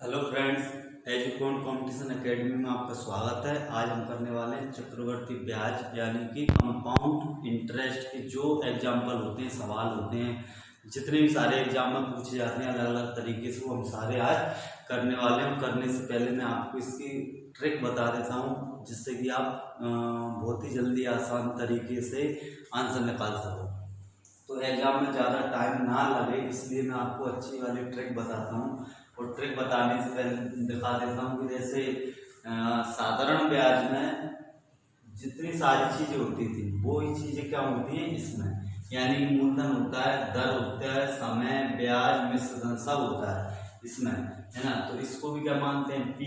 Hello friends, एजुकॉन competition academy में आपका स्वागत है। आज हम करने वाले हैं चक्रवर्ती ब्याज यानी कि कंपाउंड इंटरेस्ट के जो एग्जाम्पल होते हैं, सवाल होते हैं, जितने भी सारे एग्जाम में पूछे जाते हैं अलग अलग तरीके से, वो हम सारे आज करने वाले हैं। करने से पहले मैं आपको इसकी ट्रिक बता देता हूँ जिससे कि आप बहुत ही जल्दी आसान तरीके से आंसर निकाल सको। तो एग्जाम में ज़्यादा टाइम ना लगे इसलिए मैं आपको अच्छी वाली ट्रिक बताता हूँ। और ट्रिक बताने से पहले दिखा देता हूँ कि जैसे साधारण ब्याज में जितनी सारी चीज़ें होती थी वो ही चीज़ें क्या होती हैं इसमें, यानी मूलधन होता है, दर होता है, समय, ब्याज, मिश्र धन सब होता है इसमें, है ना। तो इसको भी क्या मानते हैं P,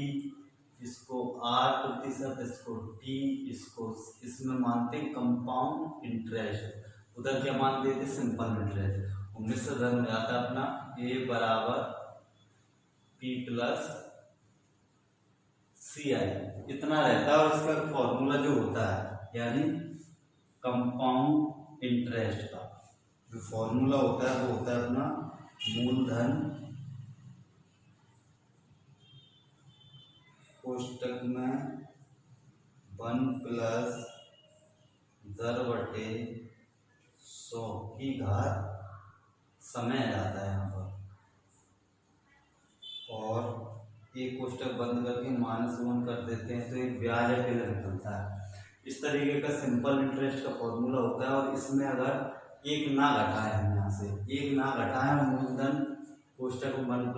इसको R%, इसको T, इसको इसमें मानते हैं कंपाउंड इंटरेस्ट, उधर क्या मानते थे सिंपल इंटरेस्ट। और मिश्र धन हो जाता है अपना A बराबर P+CI, इतना रहता है। और इसका फॉर्मूला जो होता है यानी कंपाउंड इंटरेस्ट का जो फॉर्मूला होता है वो होता है अपना मूलधन कोष्टक में 1 + दर बटे 100 की घात समय आता है यहाँ पर, और एक कोष्टक बंद करके -1 कर देते हैं तो एक ब्याज अकेला निकलता है। इस तरीके का सिंपल इंटरेस्ट का फॉर्मूला होता है। और इसमें अगर एक ना घटाए, हम यहाँ से एक ना घटाए, मूलधन कोष्टक 1 +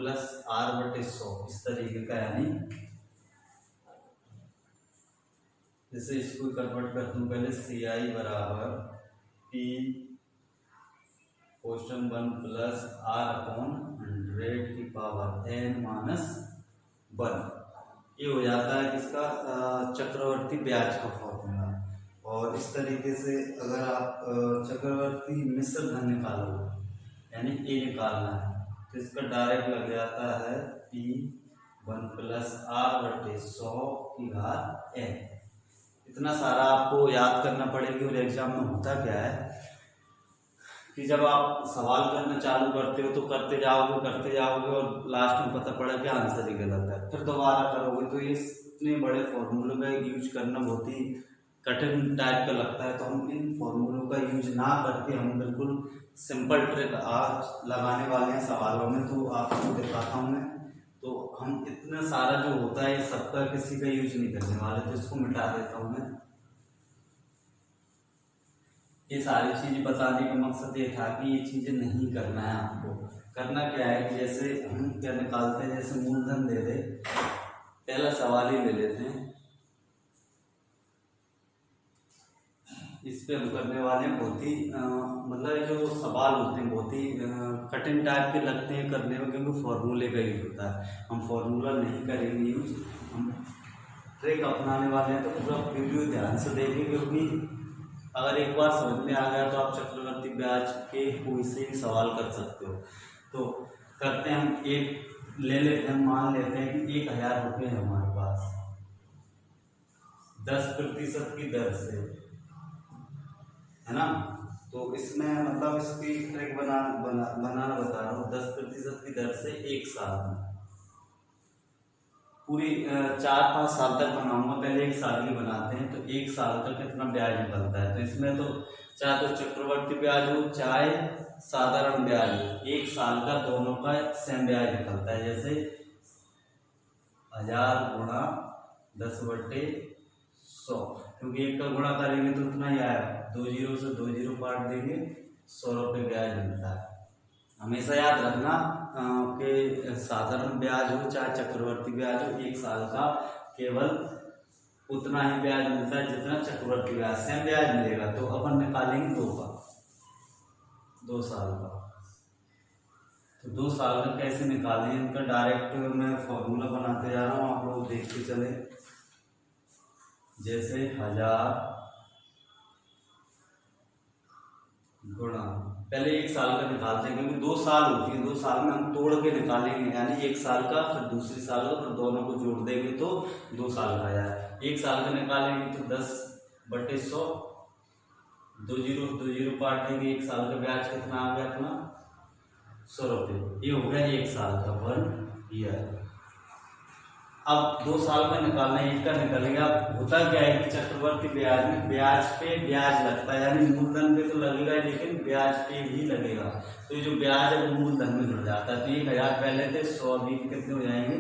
R/100 इस तरीके का, यानी जैसे इसको कन्वर्ट करता हूँ पहले CI बराबर P कोष्टक 1 + R/100 की पावर n-1, ये हो जाता है किसका चक्रवर्ती ब्याज का फॉर्मूला। और इस तरीके से अगर आप चक्रवर्ती मिश्र धन निकालोगे यानी A निकालना है तो इसका डायरेक्ट लग जाता है P1 + R/100 की घात n। इतना सारा आपको याद करना पड़ेगी। और एग्जाम में होता क्या है कि जब आप सवाल करना चालू करते हो तो करते जाओगे और लास्ट में पता पड़ा कि आंसर ही गलत है, फिर दोबारा करोगे तो ये इतने बड़े फॉर्मूलों का यूज करना बहुत ही कठिन टाइप का लगता है। तो हम इन फॉर्मूलों का यूज ना करके हम बिल्कुल सिंपल ट्रिक आज लगाने वाले हैं सवालों में, तो आपको दिखाता हूँ मैं। तो हम इतना सारा जो होता है सबका किसी का यूज नहीं करने वाले, तो इसको मिटा देता हूँ मैं। ये सारी चीजें बताने का मकसद ये था कि ये चीजें नहीं करना है आपको। करना क्या है कि जैसे हम क्या निकालते हैं, जैसे मूलधन दे दे, पहला सवाल ही ले लेते हैं, इस पे हम करने वाले हैं। बहुत ही मतलब जो सवाल होते हैं बहुत ही कठिन टाइप के लगते हैं करने में, क्योंकि फॉर्मूले का यूज होता है। हम फॉर्मूला नहीं करेंगे यूज, हम ट्रिक अपनाने वाले हैं। तो पूरा वीडियो ध्यान से देखें, क्योंकि अगर एक बार समझ में आ गया तो आप चक्रवर्ती ब्याज के कोई से भी सवाल कर सकते हो। तो करते हैं, हम एक ले लेते हैं, मान लेते हैं कि 1000 रुपये है हमारे पास 10% की दर से, है ना। तो इसमें मतलब इसकी ट्रिक बनाना बता रहा हूँ। 10% की दर से 1 साल में, पूरी 4-5 साल तक बनाऊंगा। पहले 1 साल की बनाते हैं। तो 1 साल तक कितना ब्याज निकलता है, तो इसमें तो चाहे तो चक्रवर्ती ब्याज हो चाहे साधारण ब्याज हो, 1 साल का दोनों का सेम ब्याज निकलता है। जैसे 1000 गुणा 10/100, क्योंकि एक का गुणा करेंगे तो उतना ही आया, 2 जीरो से 2 जीरो काट देंगे, 100 रुपये ब्याज मिलता है। हमेशा याद रखना कि साधारण ब्याज हो चाहे चक्रवर्ती ब्याज हो, 1 साल का केवल उतना ही ब्याज मिलता है जितना चक्रवर्ती ब्याज, सेम ब्याज मिलेगा। तो अपन निकालेंगे 2 साल का। तो 2 साल का कैसे निकालें, इनका डायरेक्ट मैं फॉर्मूला बनाते जा रहा हूँ, आप लोग देखते चले। जैसे 1000 गुणा, पहले 1 साल का निकालते हैं, क्योंकि 2 साल होती है, 2 साल में हम तोड़ के निकालेंगे, यानी 1 साल का फिर दूसरी साल का, फिर दोनों को जोड़ देंगे तो 2 साल का आया। 1 साल का निकालेंगे तो 10/100, 2 जीरो काट देंगे, 1 साल का ब्याज कितना आ गया अपना 100 रुपये। ये हो गया 1 साल का 1 ईयर। अब 2 साल का निकालना है, 1 का निकल गया। होता क्या है कि चक्रवर्ती ब्याज में ब्याज पे ब्याज लगता है, यानी मूलधन पे तो लगेगा लेकिन ब्याज पे भी लगेगा। तो ये जो ब्याज है वो मूलधन में जुड़ जाता है। तो 1000 पहले थे, 100 अभी कितने हो जाएंगे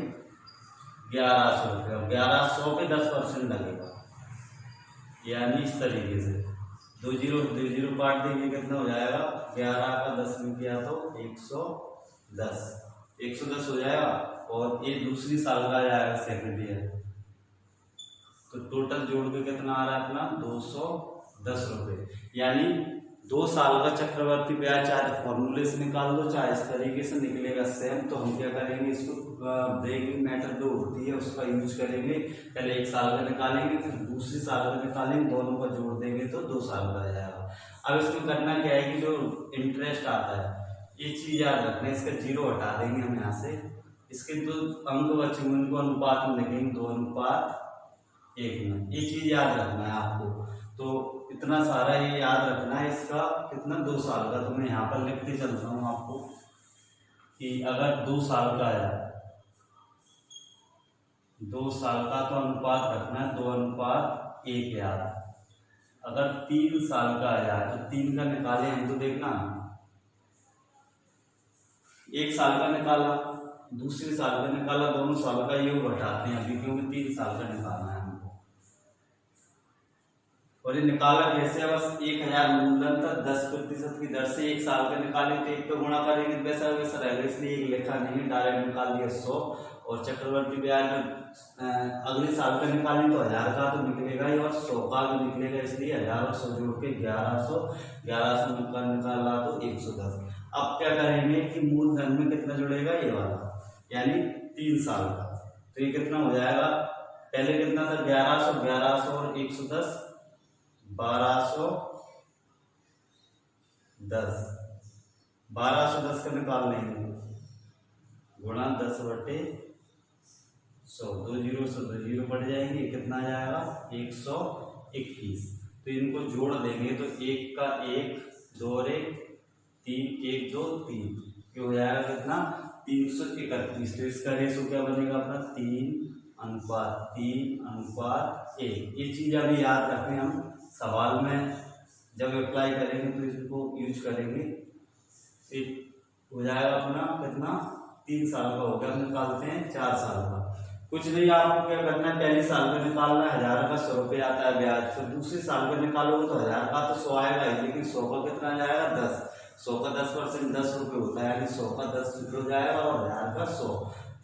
1100 रुपये। 1100 पे 10% लगेगा, यानी इस तरीके से 2 जीरो काट देंगे, कितना हो जाएगा 11 का 10 में किया तो 110 हो जाएगा। और ये दूसरी साल का जाएगा सेकंड ईयर, तो टोटल जोड़ के कितना आ रहा है अपना 210 रुपये। यानी 2 साल का चक्रवर्ती ब्याज चाहे फॉर्मूले से निकाल दो चाहे इस तरीके से निकलेगा सेम। तो हम क्या करेंगे, इसको ब्रेकिंग मेथड जो होती है उसका यूज करेंगे। पहले 1 साल का निकालेंगे, फिर दूसरी साल का निकालेंगे, दोनों का जोड़ देंगे तो 2 साल का आ जाएगा। अब इसमें करना क्या है कि जो इंटरेस्ट आता है ये चीज याद रखना है, इसका 0 हटा देंगे हम यहाँ से। इसके 2 अंक बचेंगे, उनको अनुपात में लिखेंगे 2:1 में। ये चीज याद रखना है आपको। तो इतना सारा ये याद रखना है, इसका कितना 2 साल का। तो मैं यहाँ पर लिखते चलता हूँ आपको कि अगर 2 साल का है, 2 साल का तो अनुपात रखना है 2:1 याद। अगर 3 साल का आया तो 3 का निकाले हम, तो देखना 1 साल का निकाला, दूसरे साल का निकाला, दोनों साल का योग घटाते हैं अभी, क्योंकि 3 साल का निकालना है हमको। और ये निकाला कैसे है, बस 1000 मूलधन था 10% की दर से 1 साल का निकाले तो 1 पे गुणा करेंगे, वैसा वैसा रहेगा, इसलिए एक लिखा नहीं है, डायरेक्ट निकाल दिया 100। और चक्रवर्ती ब्याज में अगले साल का निकालें तो 1000 का तो निकलेगा ही, और 100 का भी निकलेगा, इसलिए 1000 और 100 जोड़ के 1100 निकाला तो 110। अब क्या करेंगे कि मूलधन में कितना जुड़ेगा, ये वाला, यानी 3 साल का। तो ये कितना हो जाएगा, पहले कितना था 1100 और 110 1210 का निकाल लेंगे, गुणा 10/100, 2 जीरो से 2 जीरो बढ़ जाएंगे, कितना आ जाएगा 121। तो इनको जोड़ देंगे तो 1 का 1, 2 और 1 3, 1 2 3, हो जाएगा कितना 331। तो इसका रेशो क्या बनेगा अपना 3:1। ये चीज अभी याद रखें, हम सवाल में जब अप्लाई करेंगे तो इसको यूज करेंगे। फिर हो जाएगा अपना कितना 3 साल का हो गया, निकालते हैं 4 साल का। कुछ नहीं, आपको क्या करना है, पहले साल का निकालना है, 1000 का 100 रुपये आता है ब्याज। फिर दूसरे साल का निकालोगे तो 1000 का तो 100 आएगा ही, लेकिन 100 का कितना आ जाएगा 10। 100 का 10% 10 रुपये होता है, यानी 100 का 10 रुपये हो जाएगा और 1000 का 100।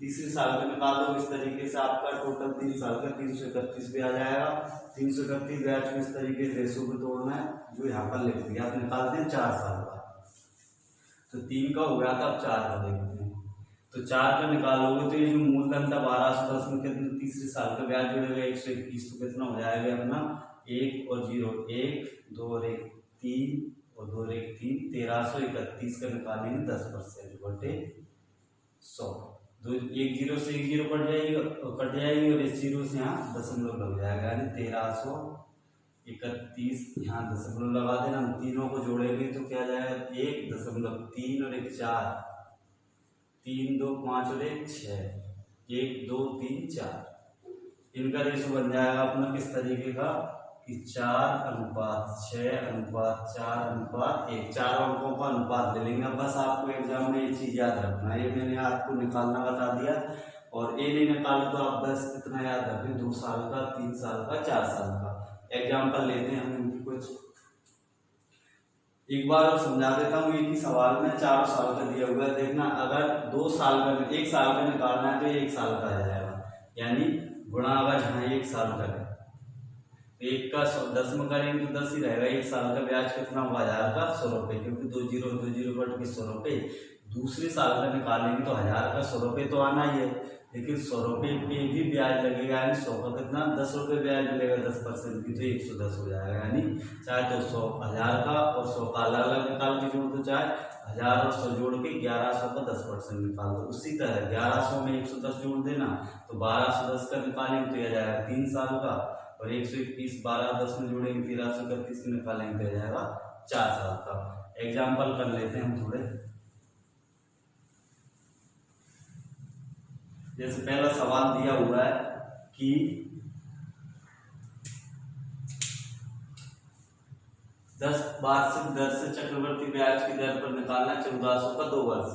तीसरे साल का निकालोगे इस तरीके से, आपका टोटल 3 साल का 331 भी आ जाएगा। 331 ब्याज को इस तरीके से रेशो को तोड़ना है, जो यहाँ पर लिख दिया। आप निकालते हैं 4 साल का, तो 3 का हो गया था, अब 4 का देखते हैं। तो 4 का निकालोगे तो ये जो मूलधन था 1210 में कितने, तीसरे साल का ब्याज जुड़ेगा 121। तो कितना हो जाएगा अपना 1 और 0 1, 2 और 1 3 और 2 और 1 3, 1331 का निकालेंगे 10% बटे 100। 1 जीरो से 1 जीरो कट जाएगी और इस जीरो से यहाँ दशमलव लग जाएगा, यानी 1331 यहाँ दशमलव लगा देना। हम तीनों को जोड़ेंगे तो क्या जाएगा 1.3 और 1 4, 3 2 5 और 1 6, 1 2 3 4। इनका रेशो बन जाएगा अपना किस तरीके का कि 4:6:4:1। 4 अंकों का अनुपात ले लेंगे। बस आपको एग्जाम में ये चीज याद रखना है, ये मैंने आपको निकालना बता दिया। और ये नहीं निकाले तो आप बस इतना याद रखें, 2 साल का 3 साल का 4 साल का। एग्जाम्पल लेते हैं हम इनकी कुछ, एक बार और समझा देता हूँ। एक ही सवाल में 4 साल का दिया हुआ है, देखना। अगर 2 साल का 1 साल का निकालना है तो 1 साल का आ जाएगा, यानी गुणा अगर जहाँ 1 साल का है 1 का 10 में करेंगे तो 10 ही रहेगा। 1 साल का ब्याज कितना हुआ 1000 का 100 रुपये, क्योंकि 2 जीरो कट के 100 रुपये। दूसरे साल का निकालेंगे तो 1000 का 100 रुपये तो आना ही है, लेकिन 100 रुपये पे भी ब्याज लगेगा, यानी 100 का कितना 10 रुपये ब्याज मिलेगा 10% की, तो 110 हो जाएगा। यानी चाहे तो 100 1000 का और 100 का अलग अलग निकाल के जोड़ दो, चाहे 1000 और 100 जोड़ के 1100 का 10% निकाल दो। उसी तरह 1100 में 110 जोड़ देना तो 1210 का निकालेंगे तो यह जाएगा 3 साल का, और 121 1210 में जोड़ेंगे 1331 निकालेंगे तो जाएगा 4 साल का। एग्जाम्पल कर लेते हैं हम थोड़े। जैसे पहला सवाल दिया हुआ है कि 10 वार्षिक दर से चक्रवर्ती ब्याज की दर पर निकालना 1400 का 2 वर्ष,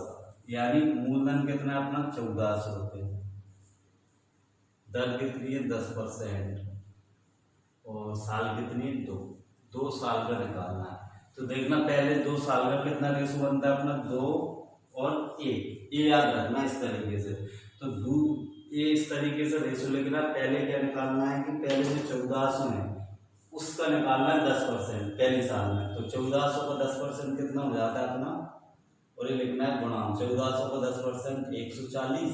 यानी मूलधन कितना है अपना 1400 रुपये, दर कितनी है 10% और साल कितनी 2 साल का निकालना है। तो देखना पहले 2 साल का कितना रेशो बनता है अपना 2 और 1, ये याद रखना इस तरीके से। तो ये इस तरीके से रेशो लिखना, पहले क्या निकालना है कि पहले जो 1400 है उसका निकालना है 10% पहले साल में। तो 1400 का 10% कितना हो जाता है अपना, और ये लिखना है गुणा 1400 का 10% 140।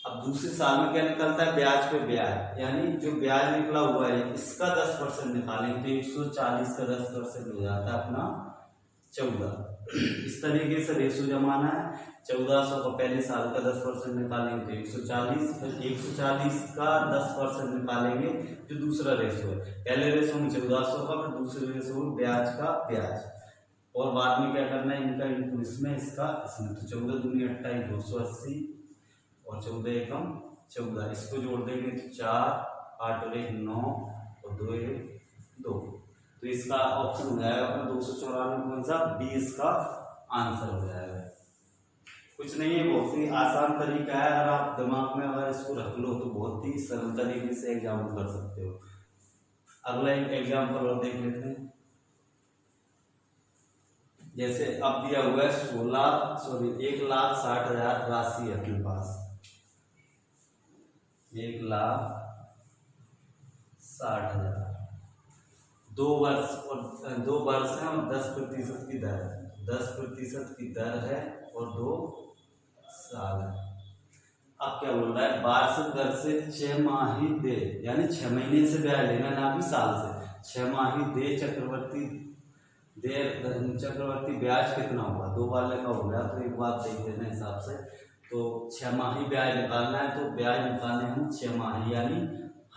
अब दूसरे साल में क्या निकलता है ब्याज पे ब्याज, यानी जो ब्याज निकला हुआ है इसका 10% निकालेंगे तो 140 का 10% हो जाता है अपना 14। इस तरीके से रेशो जमाना है। 1400 का पहले साल का 10% निकालेंगे तो 140, फिर 140 का 10% निकालेंगे जो दूसरा रेशो है। पहले रेशो में 1400 का, फिर दूसरे रेशो में ब्याज का ब्याज, और बाद में क्या करना है इनका इंटू इसमें इसका इसमें। तो 14 दूनी 28 280 और 14 एकम 14, इसको जोड़ देंगे तो 4 8 और 1 9 और 2 1 2। तो इसका ऑप्शन हो जाएगा अपना 294, कौन सा बी इसका आंसर हो जाएगा। कुछ नहीं है, बहुत ही आसान तरीका है, अगर आप दिमाग में अगर इसको रख लो तो बहुत ही सरल तरीके से एग्जाम कर सकते हो। अगला एक एग्जाम्पल और देख लेते हैं। जैसे अब दिया हुआ है 1,60,000 राशि है अपने पास, 1,60,000, 2 वर्ष और 2 वर्ष है और 10% की दर है, 10% की दर है और 2 साल है। अब क्या बोल रहा है, वार्षिक दर से 6 माही दे, यानी 6 महीने से ब्याज लेना ना भी साल से, 6 माही दे चक्रवर्ती ब्याज कितना होगा, 2 वाले का हो गया। तो एक बात देख लेना हिसाब से, तो 6 माही ब्याज निकालना है तो ब्याज निकालने हम 6 माही, यानी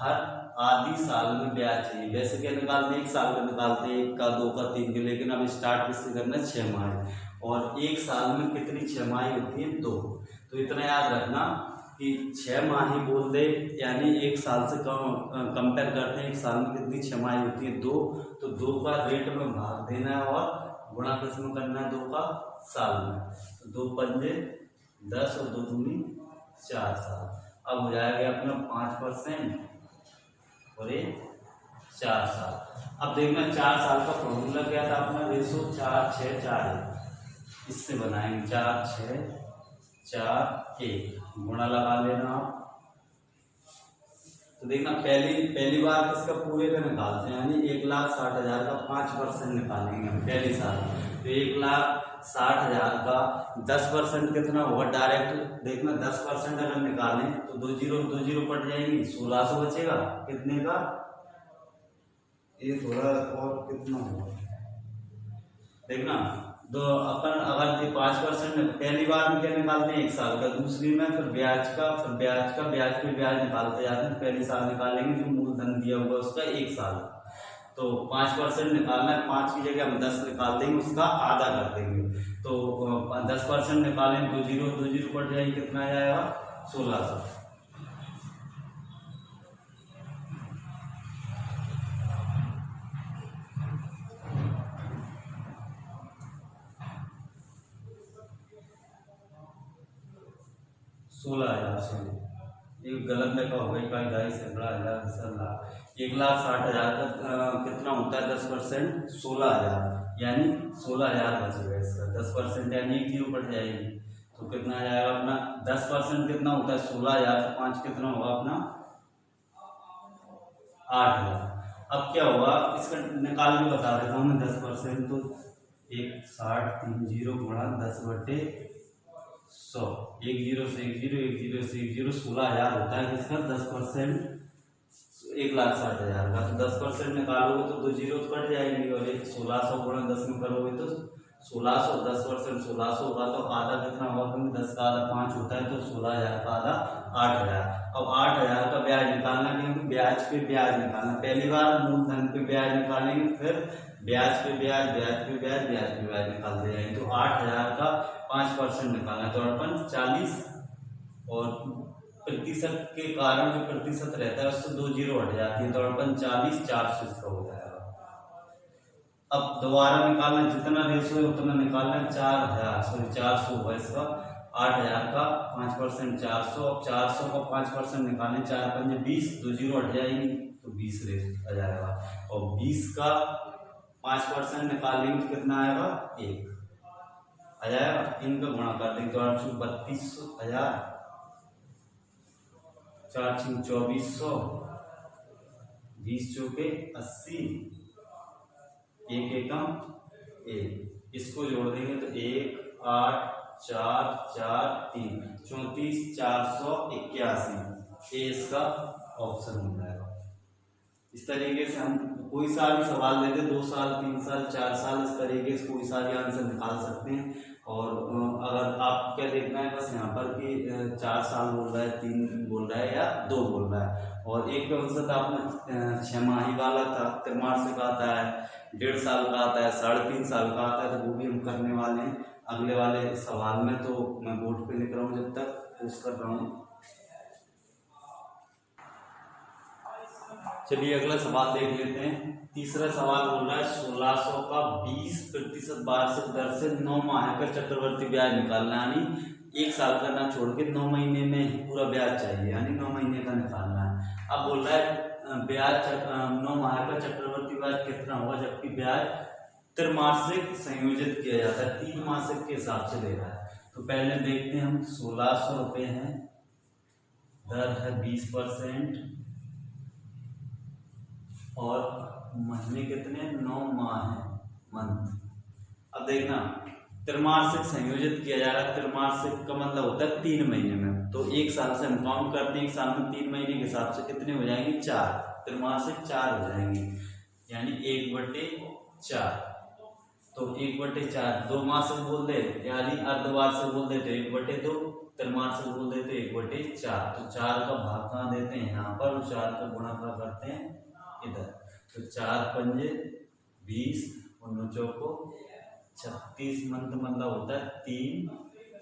हर आधी साल में ब्याज चाहिए। वैसे क्या निकालते हैं 1 साल का निकालते हैं, 1 का 2 का 3 का, लेकिन अब स्टार्ट किससे करना है 6 माही, और 1 साल में कितनी 6 माही होती है 2। तो इतना याद रखना कि 6 माही बोल दे, यानी 1 साल से कंपेयर करते हैं 1 साल में कितनी 6 माही होती है 2। तो 2 का रेट में भाग देना है और गुणा किसमें करना है 2 का साल में। तो 2 पंजे 10 और 2 दूनी 4 साल। अब हो जाएगा अपना 5% और ये 4 साल। अब देखना 4 साल का फॉर्मूला क्या था अपना, रेशो 4 6 4 है, इससे बनाएंगे 4 6 4 1, गुणा लगा लेना आप। तो देखना पहली बार इसका पूरे का निकालते हैं, यानी 1,60,000 का 5% निकालेंगे हम पहली साल। तो 1,60,000 का 10% कितना होगा, डायरेक्ट देखना 10% अगर निकालें तो 2 जीरो कट जाएंगी, 1600 बचेगा। कितने का, ये थोड़ा और कितना होगा देखना, तो अपन अगर 5% पहली बार में क्या निकालते हैं 1 साल का, दूसरी में फिर ब्याज पे ब्याज निकालते जाते हैं। पहली साल निकालेंगे जो मूलधन दिया हुआ उसका 1 साल, तो 5% निकालना है, 5 की जगह हम 10 निकाल देंगे, उसका आधा कर देंगे। तो 10% निकालें, 2 जीरो कट जाएगी, कितना आएगा 1600। ये गलत लिखा होगा, 1,60,000 का कितना होता है 10%, 16,000, यानी 16,000 बचेगा इसका 10%, यानी 1 जीरो कट जाएगी। तो कितना आ जाएगा अपना 10% कितना होता है 16,000, 5 कितना होगा अपना 8,000। अब क्या होगा, इसका निकाल के बता देता हूँ मैं 10%, तो 1,60,30 गुणा 10/100, 1 जीरो से 1 जीरो 1 जीरो से 1 जीरो, 16,000 होता है इसका 10%, 1,60,000 का। तो 10% निकालोगे तो 2 जीरो तो कट जाएंगे, और 1600 गुणा 10 में करोगे तो 1600, 10% 1600 होगा, तो आधा कितना होगा, क्योंकि 10 का आधा 5 होता है, तो 16,000 का आधा 8,000। अब 8,000 का ब्याज निकालना, क्योंकि ब्याज पे ब्याज निकालना, पहली बार मूलधन पे ब्याज निकालेंगे, फिर ब्याज पे ब्याज निकालते जाएंगे। तो 8,000 का 5% निकालना, तो अपन 40 और प्रतिशत के कारण जो प्रतिशत रहता है उससे 2 जीरो हट जाती है, तो 45 400 इसका हो जाएगा। अब दोबारा निकालना, जितना रेशो है उतना निकालना है। 400 हुआ इसका, 8000 का 5% 400। अब 400 का 5% निकालें, 4 पंजे 20, 2 जीरो हट जाएंगी तो 20 रेशो आ जाएगा। और 20 का 5% निकालेंगे तो कितना आएगा, 1 आ जाएगा। इनका गुणा कर देंगे तो 32,000, 4 छीं 2400, 20 चौके 80, 1 एकम 1, इसको जोड़ देंगे तो 1 8 4 4 3 34 481, ये इसका ऑप्शन हो जाएगा। इस तरीके से हम कोई सा भी सवाल लेते, 2 साल 3 साल 4 साल, इस तरीके से कोई सा भी आंसर निकाल सकते हैं। और अगर आप क्या देखना है बस यहाँ पर कि 4 साल बोल रहा है, 3 बोल रहा है या 2 बोल रहा है। और एक प्रतिशत आपने 6 माही वाला था, त्रैमासिक आता है, 1.5 साल का आता है, 3.5 साल का आता है, तो वो भी हम करने वाले हैं अगले वाले सवाल में। तो मैं बोर्ड पे लिख रहा हूँ, जब तक पोस्ट कर रहा हूँ। चलिए अगला सवाल देख लेते हैं। तीसरा सवाल बोल रहा है 1600 का 20% वार्षिक दर से 9 माह का चक्रवर्ती ब्याज निकालना, यानी 1 साल का ना छोड़ के 9 महीने में पूरा ब्याज चाहिए, यानी 9 महीने का निकालना है। अब बोल रहा है ब्याज 9 माह का चक्रवर्ती ब्याज कितना होगा, जबकि ब्याज त्रैमासिक संयोजित किया जाता है, 3 मासिक के हिसाब से ले रहा है। तो पहले देखते हैं हम, 1600 रुपये है, दर है 20% और महीने कितने, 9 माह है, मंथ। अब देखना त्रैमासिक संयोजित किया जा रहा है, त्रैमासिक का मतलब होता है 3 महीने में। तो 1 साल से हम काउंट करते हैं, 1 साल में 3 महीने के हिसाब से कितने हो जाएंगे, 4, त्रैमासिक 4 हो जाएंगे, यानी 1/4। तो 1/4, 2 मासिक बोल दे यानी अर्धवार्षिक बोल देते 1/2, त्रैमासिक बोल देते 1/4। तो 4 का भाग कहाँ देते हैं, यहाँ पर, और 4 का गुणा कहाँ करते हैं, इधर। तो 4 पंजे 20 और 9 चौको 36 मंथ, मतलब होता है 3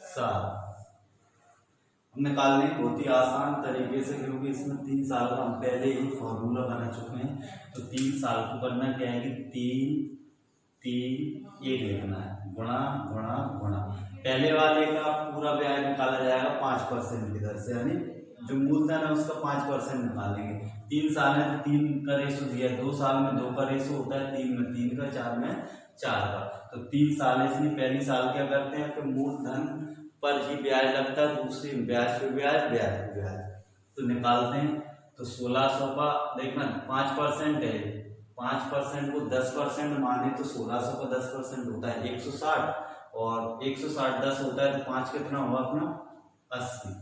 साल। हम निकालने बहुत ही आसान तरीके से, क्योंकि इसमें 3 साल का हम पहले ही फॉर्मूला बना चुके हैं। तो 3 साल को करना क्या है कि 3 3 1 लिखना है, गुणा गुणा गुणा। पहले वाले का पूरा ब्याज निकाला जाएगा 5% की दर से, यानी जो मूलधन है उसका 5% निकालेंगे। 3 साल में तो 3 का रेशो दिया, 2 साल में 2 का रेशो होता है, 3 में 3 का, 4 में 4 का। तो 3 साल है, इसलिए पहली साल क्या करते हैं कि मूलधन पर ही ब्याज लगता है, दूसरी ब्याज पे ब्याज, ब्याज पे ब्याज, तो निकालते हैं। तो 1600 का देखना 5% है, 5% को 10% माने तो 1600 का 10% होता है 160, और 160 10 होता है, तो 5 कितना होगा अपना, 80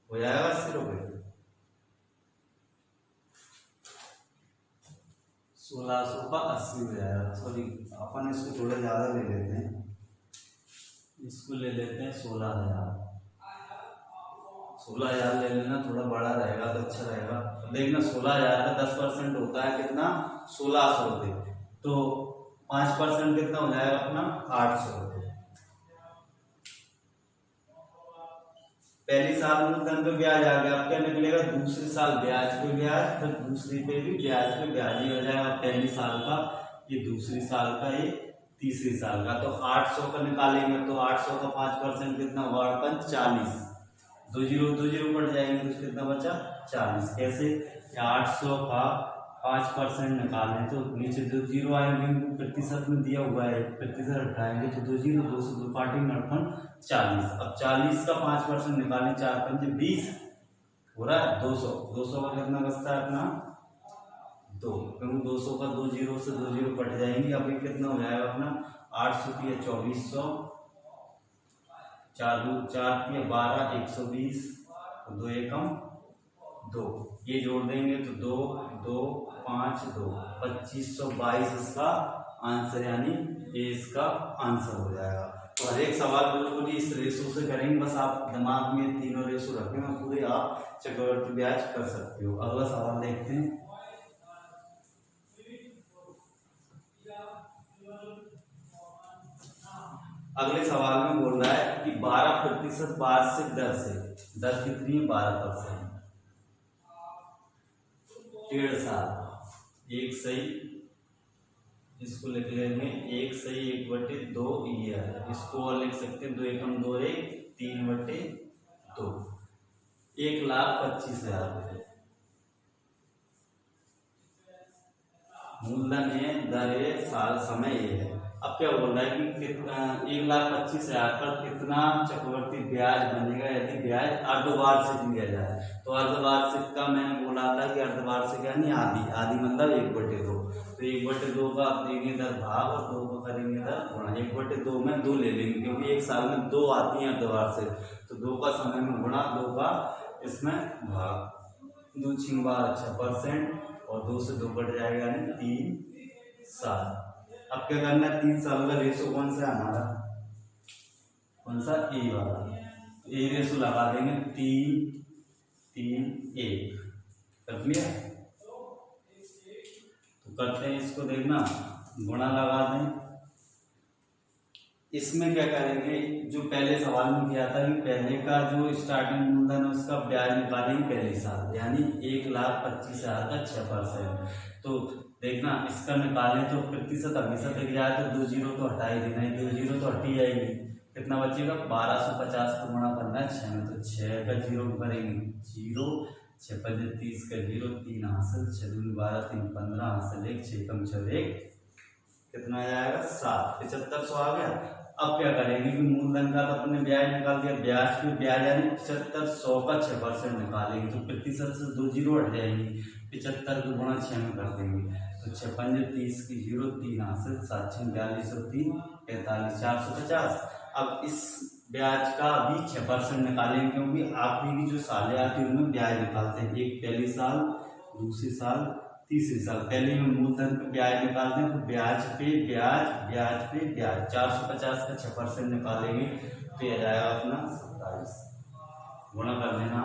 हो जाएगा, 80 रुपये। 1600 का 80 हो जाएगा। सॉरी, अपन इसको थोड़ा ज्यादा ले लेते हैं, इसको ले लेते हैं 16,000। 16,000 ले लेना, थोड़ा बड़ा रहेगा तो अच्छा रहेगा। देखना 16,000 का 10% होता है कितना, 1600 रुपये। तो 5% कितना हो जाएगा अपना, 800 रुपये। पहली साल मूलधन पे ब्याज आ गया, अब क्या निकलेगा, दूसरे साल ब्याज पे ब्याज, फिर दूसरी पे भी ब्याज पे ब्याज ही हो जाएगा। पहली साल का ये, दूसरी साल का ये, तीसरी साल का। तो 800 का निकालेंगे, तो 800 का 5% कितना हुआ, 40, 2 जीरो बढ़ जाएंगे, तो कितना बचा, 40। कैसे, 800 का 5% निकालें तो नीचे 2 जीरो आएंगे, प्रतिशत में दिया हुआ है, प्रतिशत हटाएंगे तो 2 जीरो, 200 काटेंगे 40। अब 40 का 5% निकालें, 4 पंजे 20 हो रहा है, 200 का कितना बचता है अपना, 2, क्योंकि 200 का 2 जीरो से 2 जीरो कट जाएंगे। अभी कितना हो जाएगा अपना, 800 की 2400, 4 की 12, 120, 2 एकम 2, ये जोड़ देंगे तो 2 2 5 2, 2522 इसका आंसर, यानी ये इसका आंसर हो जाएगा। तो हर एक सवाल बिल्कुल ही इस रेशो से करेंगे, बस आप दिमाग में तीनों रेशो रखें और पूरे आप चक्रवर्ती ब्याज कर सकते हो। अगला सवाल देखते हैं। अगले सवाल में बोल रहा है कि 12% वार्षिक दर से, दर कितनी है 12%, 1.5 साल, एक सही, इसको लिख लेंगे 1 सही 1/2 ईयर, इसको और लिख सकते हैं 2 एकम 2 1 3/2, 1,25,000 रुपये मूलधन है, दर है, साल समय ये है। अब क्या बोल रहा है कि 1,25,000 पर कितना चक्रवर्ती ब्याज बनेगा यदि ब्याज अर्धवार्षिक लिया जाए। तो अर्धवार्षिक का मैंने बोला था कि अर्धवार्षिक यानी आधी, आधी मतलब 1/2, तो 1/2 का आप देंगे इधर भाग और 2 का करेंगे इधर गुणा। 1/2 में 2 ले लेंगे क्योंकि एक साल में 2 आती हैं अर्धवार्षिक, तो 2 का समय में गुणा, 2 का इसमें भाग, 2 6 12 6% और 2 से 2 कट जाएगा यानी 3 साल। अब क्या करना है, 3 साल का रेशो कौन सा है हमारा, कौन सा, ए वाला, ए रेशो लगा देंगे 3 3 1, कर लिया। तो करते हैं इसको, देखना गुणा लगा दें। इसमें क्या करेंगे, जो पहले सवाल में किया था कि पहले का जो स्टार्टिंग मूलधन है उसका ब्याज निकालेंगे पहले साल, यानी 1,25,000 का 6%। तो देखना इसका निकालें तो प्रतिशत हमेशा तक जाए तो 2 जीरो तो हटा ही देना है, 2 जीरो तो हटी जाएगी, कितना बचेगा 1250 को गुणा करना है 6 में, तो 6 का जीरो करेंगे 0, 6 5 30 का 0, 3 हासिल, 6 2 12 3 15 हासिल 1, 6 कम 6 1, कितना आ जाएगा 7, 7500 आ गया। अब क्या करेंगे कि मूलधन का तो अपने ब्याज निकाल दिया, ब्याज पे ब्याज यानी 7500 का 6% निकालेंगे, तो प्रतिशत से 2 जीरो हट जाएंगी, 75 को गुणा 6 में कर देंगे, तो 6 5 30 की 0, 3 हासिल, 7 6 42 और 3 45, 450। अब इस ब्याज का भी 6% निकालेंगे क्योंकि आखिरी की जो सालें आती है उनमें ब्याज निकालते हैं, एक पहली साल, दूसरी साल, तीसरी साल। पहले में मूलधन पे ब्याज निकालते हैं, तो ब्याज पे ब्याज, ब्याज पे ब्याज, 450 का 6% निकालेंगे तो यह जाएगा अपना 27, गुणा कर लेना,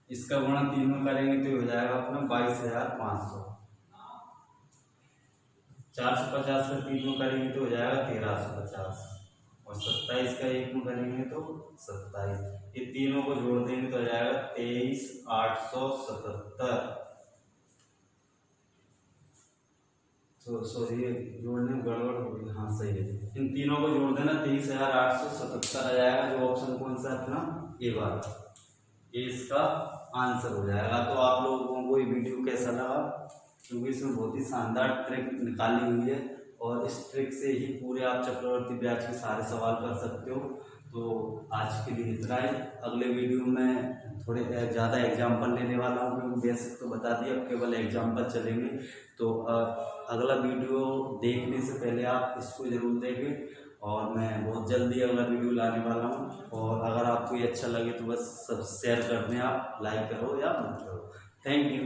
इसका गुणा 3 में करेंगे तो हो जाएगा अपना 22,500, 450 का 3 में करेंगे तो हो जाएगा 1,350 और 27 का 1 में करेंगे तो 27, ये तीनों को जोड़ देंगे तो हो जाएगा 23,877। तो सॉरी जोड़ने में गड़बड़ हो गई, हाँ सही है, इन तीनों को जोड़ देना 23,877 आ जाएगा, जो ऑप्शन कौन सा अपना ए वाला, ये इसका आंसर हो जाएगा। तो आप लोगों को ये वीडियो कैसा लगा, क्योंकि इसमें बहुत ही शानदार ट्रिक निकाली हुई है और इस ट्रिक से ही पूरे आप चक्रवर्ती ब्याज के सारे सवाल कर सकते हो। तो आज के लिए इतना ही, अगले वीडियो में थोड़े ज़्यादा एग्जाम्पल लेने वाला हूँ क्योंकि बेसिक तो बता दिया, अब केवल एग्जाम्पल चलेंगे। तो अगला वीडियो देखने से पहले आप इसको ज़रूर देखें और मैं बहुत जल्दी अगला वीडियो लाने वाला हूँ। और अगर आपको ये अच्छा लगे तो बस सब शेयर कर दें, आप लाइक करो या मत करो। Thank you.